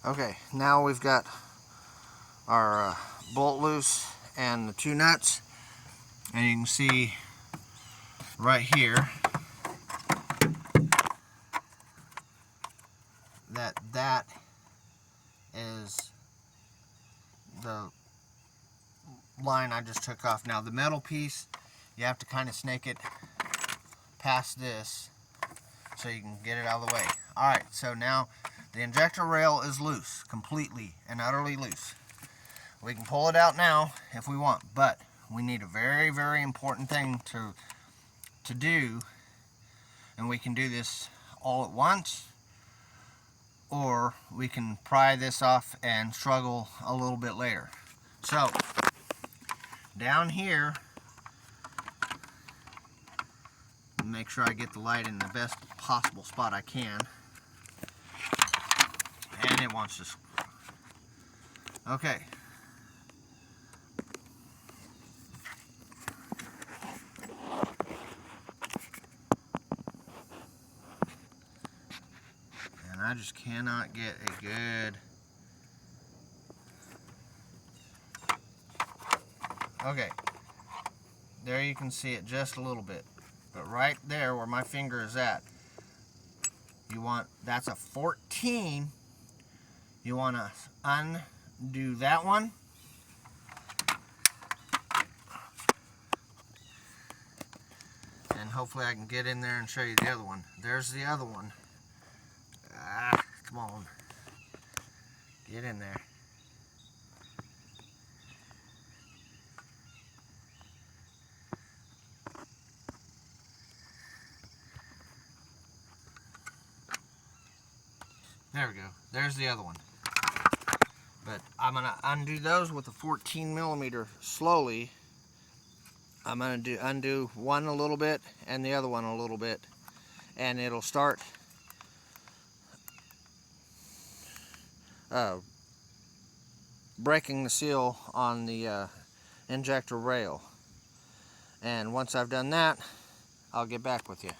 Okay, now we've got our bolt loose and the two nuts, and you can see right here that is the line I just took off. Now the metal piece, you have to kind of snake it past this so you can get it out of the way. Alright, so now the injector rail is loose, completely and utterly loose. We can pull it out now if we want, but we need a very, very important thing to do, and we can do this all at once, or we can pry this off and struggle a little bit later. So down here, make sure I get the light in the best possible spot I can, and it wants to screw. Okay. And I just cannot get a good... Okay. There you can see it just a little bit. But right there where my finger is at, you want, that's a 14. You want to undo that one. And hopefully I can get in there and show you the other one. There's the other one. Ah, come on. Get in there. There we go. There's the other one. But I'm going to undo those with a 14mm slowly. I'm going to undo one a little bit and the other one a little bit. And it'll start breaking the seal on the injector rail. And once I've done that, I'll get back with you.